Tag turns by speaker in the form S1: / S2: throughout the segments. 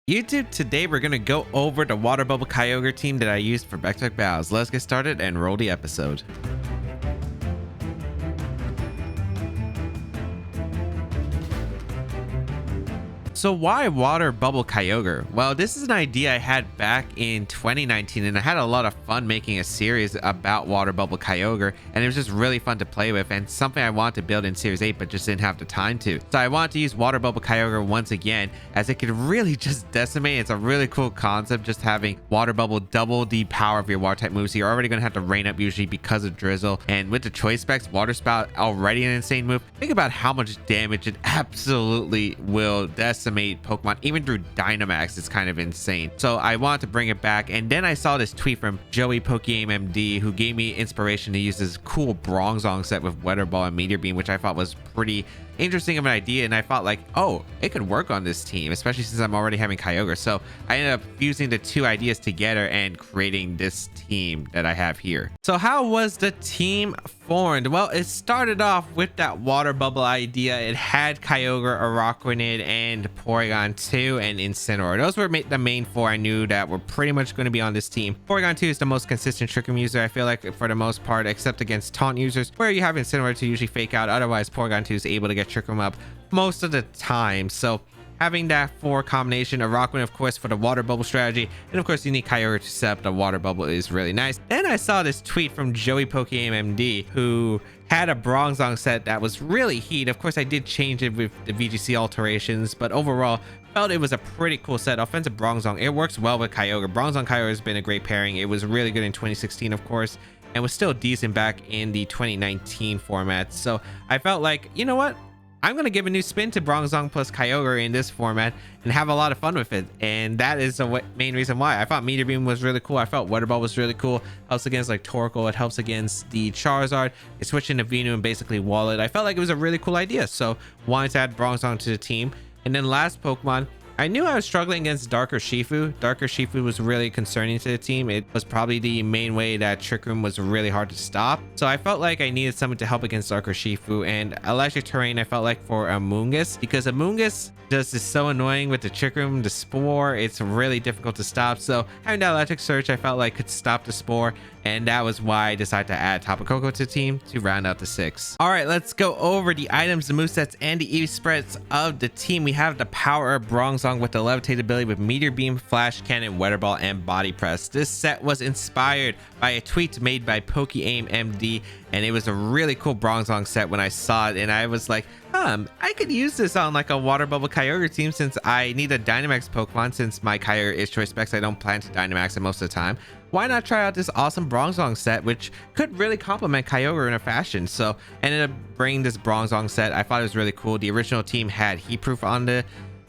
S1: YouTube, today we're going to go over the Water Bubble Kyogre team that I used for back-to-back battles. Let's get started and roll the episode. So why Water Bubble Kyogre? Well, this is an idea I had back in 2019 and I had a lot of fun making a series about Water Bubble Kyogre, and it was just really fun to play with and something I wanted to build in Series 8 but just didn't have the time to. So I wanted to use Water Bubble Kyogre once again as it could really just decimate. It's a really cool concept just having Water Bubble double the power of your water type moves. So you're already going to have to rain up usually because of Drizzle, and with the choice specs, Water Spout already an insane move. Think about how much damage it absolutely will decimate Pokemon even through Dynamax. It's kind of insane. So I wanted to bring it back, and then I saw this tweet from Joey Pokeaim MD who gave me inspiration to use this cool Bronzong set with Weather Ball and Meteor Beam, which I thought was pretty interesting of an idea, and I thought like, oh, it could work on this team, especially since I'm already having Kyogre. So I ended up fusing the two ideas together and creating this team that I have here. So how was the team formed? Well, it started off with that water bubble idea. It had Kyogre, Araquanid, and Porygon2 and Incineroar. Those were the main four I knew that were pretty much going to be on this team. Porygon2 is the most consistent Trick Room user, I feel like, for the most part, except against taunt users where you have Incineroar to usually fake out. Otherwise, Porygon2 is able to get Trick Room up most of the time. So having that four combination, Araquanid of course for the water bubble strategy, and of course you need Kyogre to set up the water bubble is really nice. Then I saw this tweet from Joey Pokeaim MD who had a Bronzong set that was really heat. Of course I did change it with the VGC alterations, but overall felt it was a pretty cool set. Offensive Bronzong, it works well with Kyogre. Bronzong Kyogre has been a great pairing. It was really good in 2016 of course, and was still decent back in the 2019 format. So I felt like, you know what, I'm going to give a new spin to Bronzong plus Kyogre in this format and have a lot of fun with it. And that is the main reason why. I thought Meteor Beam was really cool. I felt Weather Ball was really cool. Helps against like Torkoal. It helps against the Charizard. It's switching to Venu and basically wall it. I felt like it was a really cool idea. So wanted to add Bronzong to the team. And then last Pokemon, I knew I was struggling against Darker Shifu. Darker Shifu was really concerning to the team. It was probably the main way that Trick Room was really hard to stop. So I felt like I needed someone to help against Darker Shifu, and Electric Terrain I felt like for Amoonguss, because Amoonguss just is so annoying with the Trick Room, the Spore. It's really difficult to stop. So having that Electric Surge I felt like could stop the Spore, and that was why I decided to add Tapu Koko to the team to round out the 6. All right, let's go over the items, the movesets, and the EV spreads of the team. We have the Power of Bronzong with the Levitate ability with Meteor Beam, Flash Cannon, Weather Ball, and Body Press. This set was inspired by a tweet made by Pokeaim MD, and it was a really cool Bronzong set when I saw it, and I was like, I could use this on like a Water Bubble Kyogre team since I need a Dynamax Pokemon. Since my Kyogre is choice specs, I don't plan to Dynamax it most of the time. Why not try out this awesome Bronzong set, which could really complement Kyogre in a fashion? So I ended up bringing this Bronzong set. I thought it was really cool. The original team had Heat Proof on the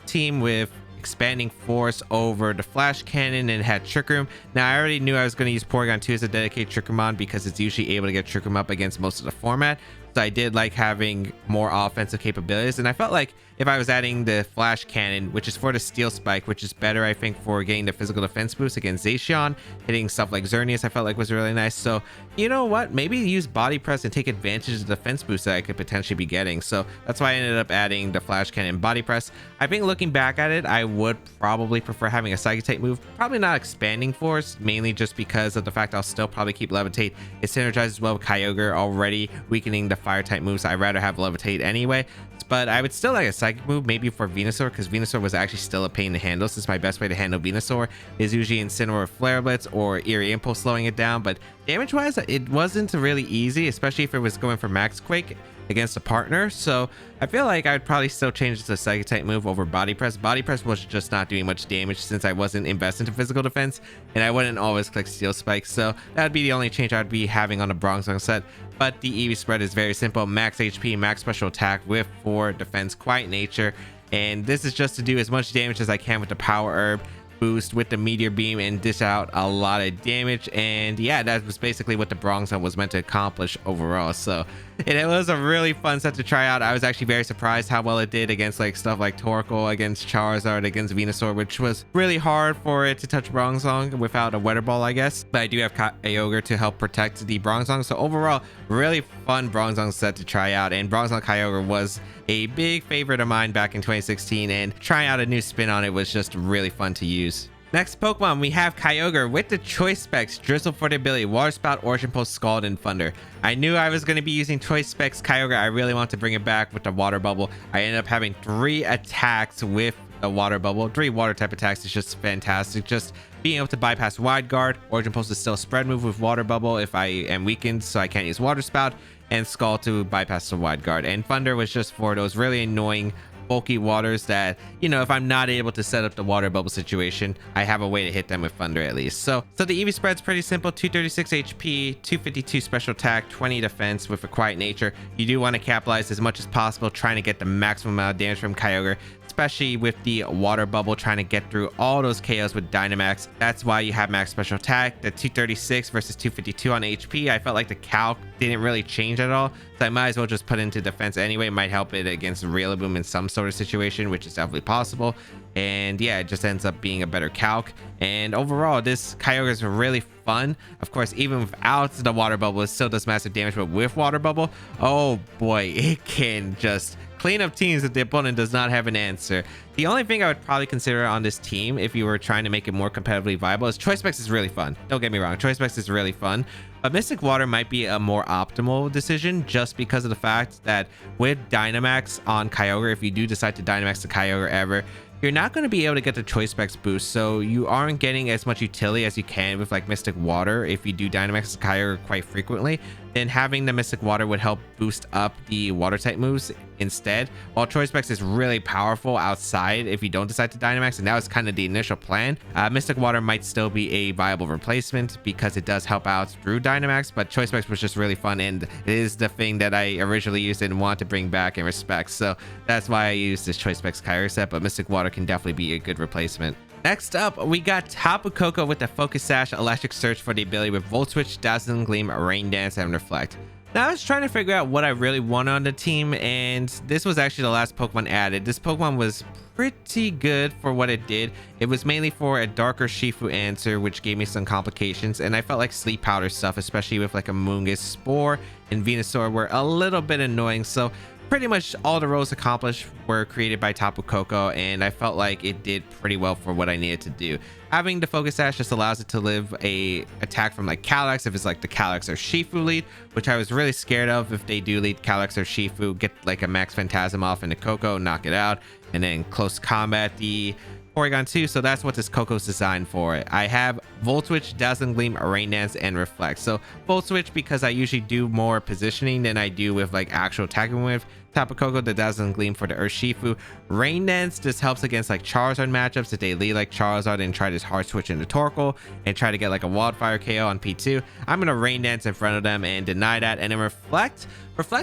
S1: team with Expanding Force over the Flash Cannon, and had Trick Room. Now I already knew I was going to use Porygon2 as a dedicated Trick Room because it's usually able to get Trick Room up against most of the format. So I did like having more offensive capabilities, and I felt like if I was adding the Flash Cannon, which is for the Steel Spike, which is better I think for getting the physical defense boost against Zacian, hitting stuff like Xerneas, I felt like was really nice. So you know what, maybe use Body Press and take advantage of the defense boost that I could potentially be getting. So that's why I ended up adding the Flash Cannon and Body Press. I think looking back at it, I would probably prefer having a Psychic type move, probably not Expanding Force, mainly just because of the fact I'll still probably keep Levitate. It synergizes well with Kyogre, already weakening the fire type moves. I'd rather have Levitate anyway, but I would still like a Psychic move, maybe for Venusaur, because Venusaur was actually still a pain to handle, since my best way to handle Venusaur is usually Incineroar, Flare Blitz, or Eerie Impulse slowing it down. But damage wise, it wasn't really easy, especially if it was going for Max Quake against a partner. So I feel like I would probably still change it to Psychic type move over Body Press. Body Press was just not doing much damage since I wasn't investing to physical defense, and I wouldn't always click Steel Spike. So that would be the only change I'd be having on the Bronzong set. But the EV spread is very simple: max HP, max special attack with 4 defense, Quiet Nature, and this is just to do as much damage as I can with the Power Herb boost with the Meteor Beam and dish out a lot of damage. And yeah, that was basically what the Bronzong was meant to accomplish overall. So it was a really fun set to try out. I was actually very surprised how well it did against like stuff like Torkoal, against Charizard, against Venusaur, which was really hard for it to touch Bronzong without a Weather Ball, I guess. But I do have Kyogre to help protect the Bronzong. So overall, really fun Bronzong set to try out, and Bronzong Kyogre was a big favorite of mine back in 2016, and trying out a new spin on it was just really fun to use. Next Pokemon, we have Kyogre with the choice specs Drizzle for the ability Water Spout, Eerie Impulse, Scald, and Thunder. I knew I was going to be using choice specs Kyogre. I really want to bring it back with the Water Bubble. I ended up having 3 attacks with the Water Bubble. 3 water type attacks is just fantastic. Just being able to bypass Wide Guard. Eerie Impulse is still a spread move with Water Bubble if I am weakened, so I can't use Water Spout. And Scald to bypass the Wide Guard. And Thunder was just for those really annoying bulky waters that, you know, if I'm not able to set up the water bubble situation, I have a way to hit them with Thunder at least. So the EV spread's pretty simple. 236 HP, 252 special attack, 20 defense with a quiet nature. You do want to capitalize as much as possible, trying to get the maximum amount of damage from Kyogre, especially with the water bubble, trying to get through all those KOs with Dynamax. That's why you have max special attack. The 236 versus 252 on HP, I felt like the calc didn't really change at all, so I might as well just put into defense anyway. It might help it against Rillaboom in some sort of situation, which is definitely possible. And yeah, it just ends up being a better calc. And overall, this Kyogre is really fun. Of course, even without the water bubble, it still does massive damage, but with water bubble, oh boy, it can just clean up teams if the opponent does not have an answer. The only thing I would probably consider on this team, if you were trying to make it more competitively viable, is Choice Specs is really fun. Don't get me wrong, Choice Specs is really fun, but Mystic Water might be a more optimal decision just because of the fact that with Dynamax on Kyogre, if you do decide to Dynamax the Kyogre ever, you're not going to be able to get the choice specs boost, so you aren't getting as much utility as you can with like Mystic Water if you do Dynamax Kyogre quite frequently. Then having the Mystic Water would help boost up the water type moves instead, while choice specs is really powerful outside if you don't decide to Dynamax, and that was kind of the initial plan. Mystic Water might still be a viable replacement because it does help out through Dynamax, but choice specs was just really fun, and it is the thing that I originally used and want to bring back in respect, so that's why I use this choice specs Kyogre set. But Mystic Water can definitely be a good replacement. Next up, we got Tapu Koko with the Focus Sash, Electric Surge for the ability with Volt Switch, Dazzling Gleam, Rain Dance, and Reflect. Now I was trying to figure out what I really wanted on the team, and this was actually the last Pokemon added. This Pokemon was pretty good for what it did. It was mainly for a darker Shifu answer, which gave me some complications, and I felt like Sleep Powder stuff, especially with like a Moongus Spore and Venusaur, were a little bit annoying. So pretty much all the roles accomplished were created by Tapu Koko, and I felt like it did pretty well for what I needed to do. Having the Focus Sash just allows it to live a attack from like Calyrex if it's like the Calyrex or Shifu lead, which I was really scared of. If they do lead Calyrex or Shifu, get like a Max Phantasm off into Koko, knock it out, and then close combat the Porygon2, so that's what this Koko's designed for. I have Volt Switch, Dazzling Gleam, Rain Dance, and Reflect. So Volt Switch because I usually do more positioning than I do with like actual attacking with Tapu Koko. The Dazzling Gleam for the Urshifu. Rain Dance just helps against like Charizard matchups if they lead like Charizard and try to hard switch into Torkoal and try to get like a Wildfire KO on P2. I'm gonna Rain Dance in front of them and deny that. And then Reflect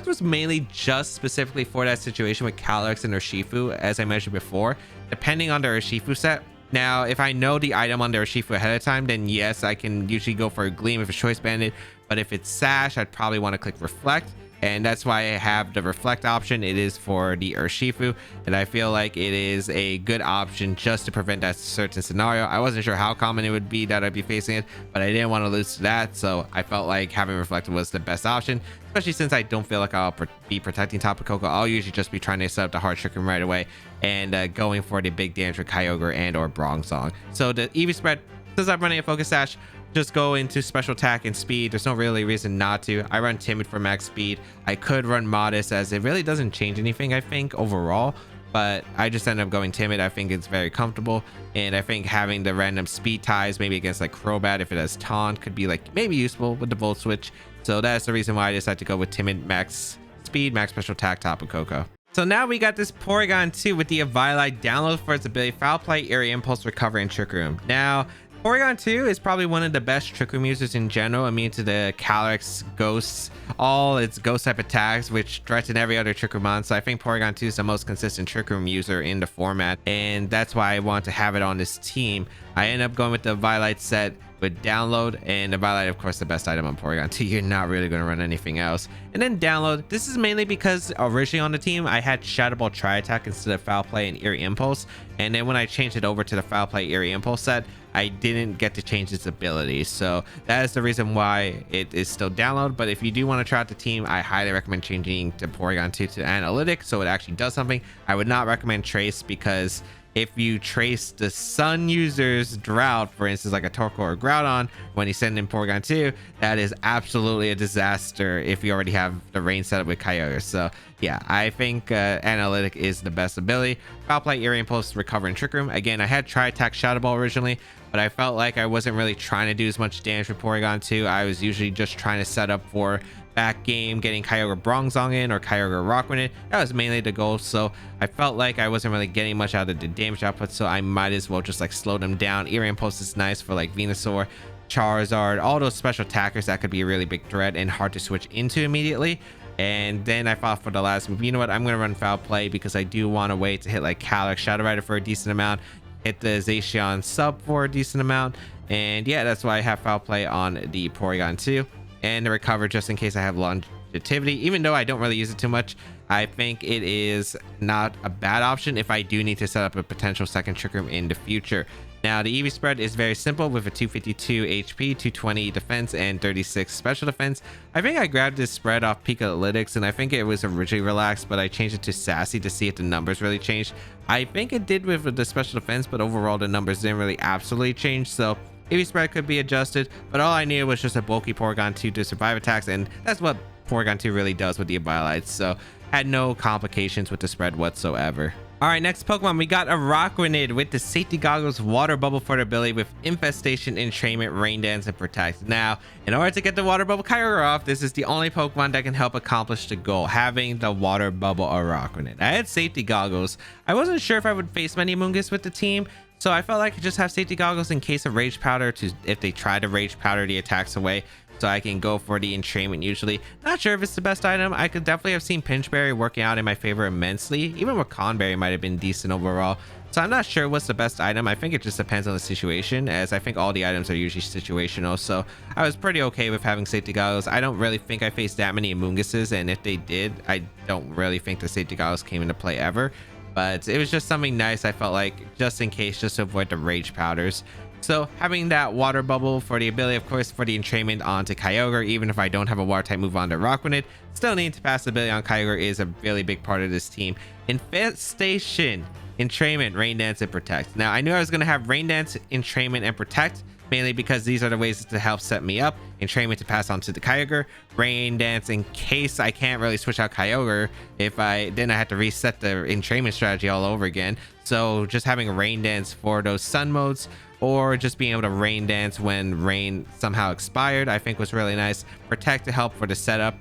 S1: was mainly just specifically for that situation with Calyrex and Urshifu, as I mentioned before, depending on the Urshifu set. Now, if I know the item on the Urshifu ahead of time, then yes, I can usually go for a Gleam if it's Choice Banded. But if it's Sash, I'd probably want to click Reflect. And that's why I have the Reflect option. It is for the Urshifu, and I feel like it is a good option just to prevent that certain scenario. I wasn't sure how common it would be that I'd be facing it, but I didn't want to lose to that, so I felt like having Reflect was the best option, especially since I don't feel like I'll be protecting Tapu Koko. I'll usually just be trying to set up the hard trick room right away and going for the big damage with Kyogre and or Bronzong. So the EV spread, since I'm running a Focus Sash, just go into special attack and speed. There's no really reason not to. I run Timid for max speed. I could run Modest, as it really doesn't change anything, I think, overall, but I just end up going Timid. I think it's very comfortable, and I think having the random speed ties, maybe against like Crobat if it has Taunt, could be like maybe useful with the Volt Switch. So that's the reason why I decided to go with Timid, max speed, max special attack, Tapu Koko. So now we got this Porygon2 with the Eviolite download for its ability Foul Play, Eerie Impulse, Recover, and Trick Room. Now, Porygon2 is probably one of the best Trick Room users in general. I mean, to the Calyrex Ghosts, all its Ghost type attacks, which threaten every other Trick Room on. So I think Porygon2 is the most consistent Trick Room user in the format, and that's why I want to have it on this team. I end up going with the Eviolite set with download, and Eviolite, of course, the best item on Porygon2. You're not really going to run anything else. And then download, this is mainly because originally on the team I had Shadow Ball Tri Attack instead of Foul Play and Eerie Impulse, and then when I changed it over to the Foul Play Eerie Impulse set, I didn't get to change its ability. So that is the reason why it is still download. But if you do want to try out the team, I highly recommend changing to Porygon2 to Analytic so it actually does something. I would not recommend Trace, because if you trace the Sun user's Drought, for instance, like a Torkoal or Groudon, when you send in Porygon2, that is absolutely a disaster if you already have the rain setup with Kyogre. So yeah, I think Analytic is the best ability. Foul Play, Eerie Impulse, Recover, and Trick Room. Again, I had Tri Attack Shadow Ball originally, but I felt like I wasn't really trying to do as much damage with Porygon2. I was usually just trying to set up for back game, getting Kyogre Bronzong in or Kyogre Araquanid. That was mainly the goal. So I felt like I wasn't really getting much out of the damage output, so I might as well just like slow them down. Eerie Impulse is nice for like Venusaur, Charizard, all those special attackers that could be a really big threat and hard to switch into immediately. And then I thought for the last move, you know what, I'm going to run Foul Play because I do want to wait to hit like Calyx, Shadow Rider for a decent amount, hit the Zacian sub for a decent amount. And yeah, that's why I have Foul Play on the Porygon2. And the Recover just in case I have longevity. Even though I don't really use it too much, I think it is not a bad option if I do need to set up a potential second Trick Room in the future. Now, the EV spread is very simple with a 252 HP, 220 defense, and 36 special defense. I think I grabbed this spread off Peak Analytics, and I think it was originally relaxed, but I changed it to Sassy to see if the numbers really changed. I think it did with the special defense, but overall the numbers didn't really absolutely change. So EV spread could be adjusted, but all I needed was just a bulky Porygon2 to survive attacks, and that's what Porygon2 really does with the Eviolites. So had no complications with the spread whatsoever. All right, next Pokemon, we got Araquanid with the Safety Goggles Water Bubble for the ability with Infestation, Entrainment, Rain Dance, and Protect. Now, in order to get the Water Bubble Kyogre off, this is the only Pokemon that can help accomplish the goal, having the Water Bubble Araquanid. I had Safety Goggles. I wasn't sure if I would face many Mungus with the team, so I felt like I could just have Safety Goggles in case of Rage Powder to, if they try to Rage Powder the attacks away, so I can go for the Entrainment usually. Not sure if it's the best item. I could definitely have seen Pinchberry working out in my favor immensely. Even with Conberry might have been decent overall. So I'm not sure what's the best item. I think it just depends on the situation, as I think all the items are usually situational. So I was pretty okay with having Safety Goggles. I don't really think I faced that many Amoonguses, and if they did, I don't really think the Safety Goggles came into play ever. But it was just something nice, I felt like, just in case, just to avoid the Rage Powders. So having that Water Bubble for the ability, of course, for the Entrainment onto Kyogre, even if I don't have a Water type move on to Araquanid, still needing to pass the ability on Kyogre is a really big part of this team. Infestation, Entrainment, Rain Dance, and Protect. Now, I knew I was going to have Rain Dance, Entrainment, and Protect, mainly because these are the ways to help set me up. Entrainment to pass on to the Kyogre, Rain Dance in case I can't really switch out Kyogre. If I then I have to reset the Entrainment strategy all over again. So just having a Rain Dance for those Sun modes, or just being able to Rain Dance when Rain somehow expired, I think was really nice. Protect to help for the setup,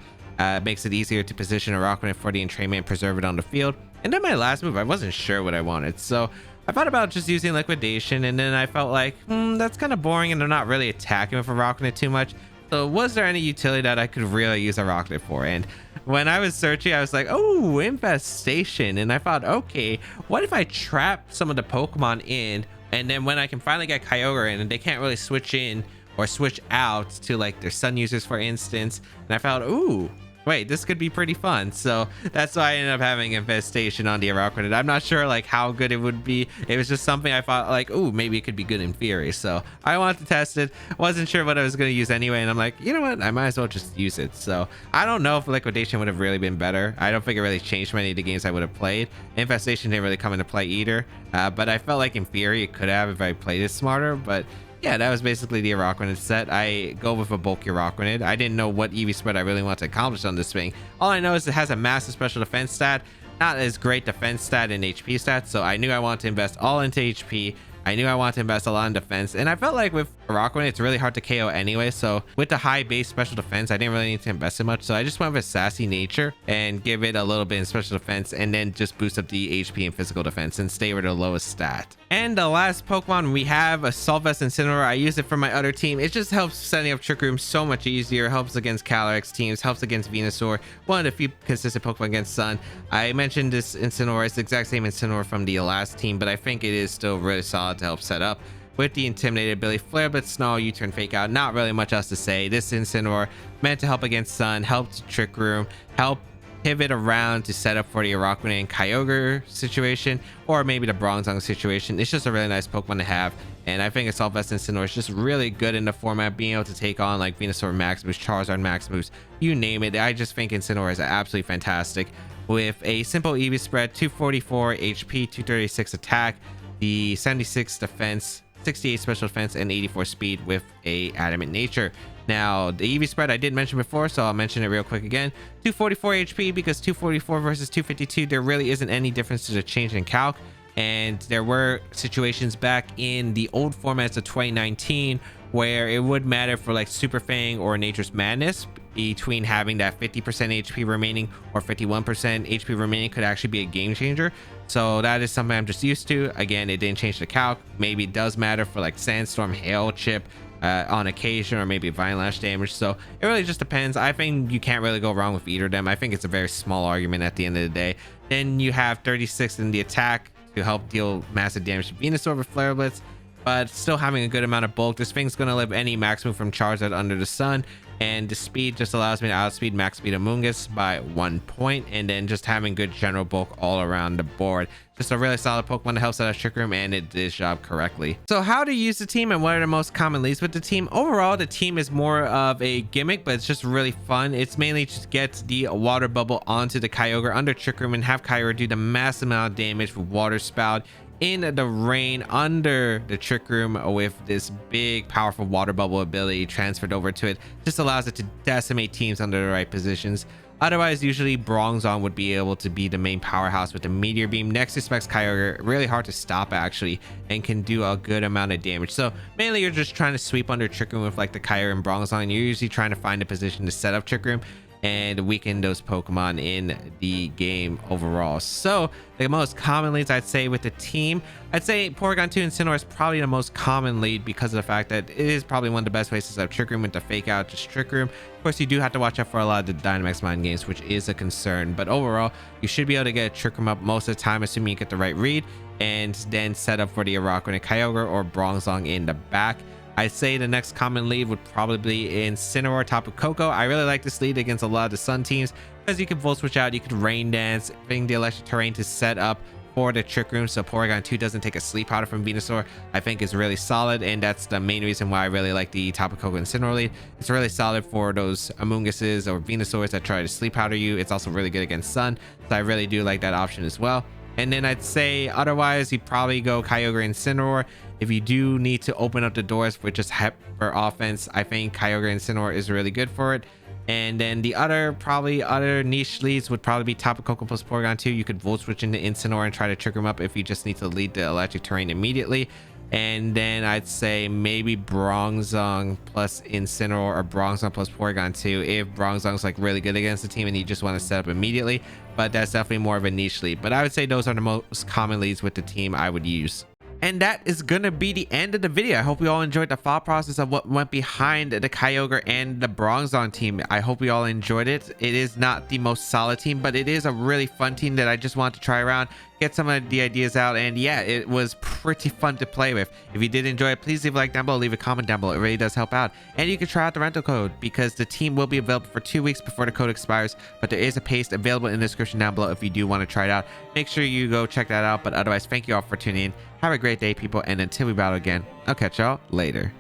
S1: makes it easier to position Araquanid for the Entrainment and preserve it on the field. And then my last move, I wasn't sure what I wanted, so I thought about just using Liquidation, and then I felt like, that's kind of boring and they're not really attacking with Araquanid too much. So was there any utility that I could really use Araquanid for? And when I was searching, I was like, oh, Infestation. And I thought, okay, what if I trap some of the Pokemon in, and then when I can finally get Kyogre in and they can't really switch in or switch out to like their Sun users, for instance. And I felt, ooh, wait, this could be pretty fun. So that's why I ended up having Infestation on the Araquanid. I'm not sure like how good it would be. It was just something I thought like, ooh, maybe it could be good in theory. So I wanted to test it. Wasn't sure what I was going to use anyway. And I'm like, you know what? I might as well just use it. So I don't know if Liquidation would have really been better. I don't think it really changed many of the games I would have played. Infestation didn't really come into play either. But I felt like in theory it could have if I played it smarter. But yeah, that was basically the Araquanid set. I go with a bulky Araquanid. I didn't know what EV spread I really want to accomplish on this thing. All I know is it has a massive special defense stat, not as great defense stat and HP stats, so I knew I wanted to invest all into HP. I knew I wanted to invest a lot in defense, and I felt like with Araquanid, it's really hard to KO anyway, so with the high base special defense, I didn't really need to invest in much, so I just went with Sassy Nature and give it a little bit in special defense, and then just boost up the HP and physical defense and stay with the lowest stat. And the last Pokemon, we have a Solvest Incineroar. I use it for my other team. It just helps setting up Trick Room so much easier, helps against Calyrex teams, helps against Venusaur, one of the few consistent Pokemon against Sun. I mentioned this Incineroar, it's the exact same Incineroar from the last team, but I think it is still really solid to help set up. with the Intimidated ability, Flare Blitz, Snarl, U-Turn, Fake Out. Not really much else to say. This Incineroar meant to help against Sun, help Trick Room, help pivot around to set up for the Araquanid and Kyogre situation, or maybe the Bronzong situation. It's just a really nice Pokemon to have, and I think Assault Vest Incineroar is just really good in the format, being able to take on like Venusaur Max Boost, Charizard Max Boost, you name it. I just think Incineroar is absolutely fantastic with a simple EV spread, 244 HP, 236 attack, the 76 defense, 68 special defense, and 84 speed with a Adamant Nature. Now, the EV spread I did mention before, so I'll mention it real quick again. 244 HP, because 244 versus 252, there really isn't any difference to the change in calc. And there were situations back in the old formats of 2019 where it would matter for like Super Fang or Nature's Madness between having that 50% HP remaining or 51% HP remaining could actually be a game changer. So that is something I'm just used to. Again, it didn't change the calc. Maybe it does matter for like Sandstorm, Hail Chip, on occasion, or maybe Vine Lash damage. So it really just depends. I think you can't really go wrong with either of them. I think it's a very small argument at the end of the day. Then you have 36 in the attack to help deal massive damage to Venusaur with Flare Blitz, but still having a good amount of bulk. This thing's going to live any max move from Charizard under the sun, and the speed just allows me to outspeed max speed Amoonguss by 1 point, and then just having good general bulk all around the board. Just a really solid Pokemon that helps out a Trick Room, and it did its job correctly. So how to use the team and what are the most common leads with the team? Overall, the team is more of a gimmick, but it's just really fun. It's mainly to get the water bubble onto the Kyogre under Trick Room and have Kyogre do the massive amount of damage with Water Spout in the rain under the Trick Room with this big powerful water bubble ability transferred over to it. Just allows it to decimate teams under the right positions. Otherwise, usually Bronzong would be able to be the main powerhouse with the Meteor Beam. Next to Specs Kyogre, really hard to stop actually, and can do a good amount of damage. So mainly you're just trying to sweep under Trick Room with like the Kyogre and Bronzong. You're usually trying to find a position to set up Trick Room and weaken those Pokemon in the game overall. So the most common leads I'd say with the team, I'd say Porygon2 Incineroar is probably the most common lead because of the fact that it is probably one of the best ways to set up Trick Room with the Fake Out, just Trick Room. Of course, you do have to watch out for a lot of the Dynamax Mind games, which is a concern, but overall, you should be able to get a Trick Room up most of the time, assuming you get the right read, and then set up for the Araquanid Kyogre or Bronzong in the back. I'd say the next common lead would probably be Incineroar top of Coco. I really like this lead against a lot of the Sun teams because you can Volt Switch out, you can Rain Dance, bring the Electric Terrain to set up for the Trick Room so Porygon2 doesn't take a Sleep Powder from Venusaur. I think is really solid, and that's the main reason why I really like the top of Coco Incineroar lead. It's really solid for those Amoongus's or Venusaurs that try to Sleep Powder you. It's also really good against Sun, so I really do like that option as well. And then I'd say otherwise you'd probably go Kyogre and Incineroar. If you do need to open up the doors for just for offense, I think Kyogre and Incineroar is really good for it. And then the other niche leads would probably be Tapu Koko plus Porygon2. You could Volt Switch into Incineroar and try to trigger him up if you just need to lead the Electric Terrain immediately. And then I'd say maybe Bronzong plus Incineroar or Bronzong plus Porygon2 if Bronzong's like really good against the team and you just want to set up immediately. But that's definitely more of a niche lead. But I would say those are the most common leads with the team I would use. And that is gonna be the end of the video. I hope you all enjoyed the thought process of what went behind the Kyogre and the Bronzong team. I hope you all enjoyed it. It is not the most solid team, but it is a really fun team that I just want to try around, get some of the ideas out, and yeah, it was pretty fun to play with. If you did enjoy it, please leave a like down below, leave a comment down below. It really does help out. And you can try out the rental code because the team will be available for 2 weeks before the code expires, but there is a paste available in the description down below if you do want to try it out. Make sure you go check that out. But otherwise, thank you all for tuning in. Have a great day, people, and until we battle again, I'll catch y'all later.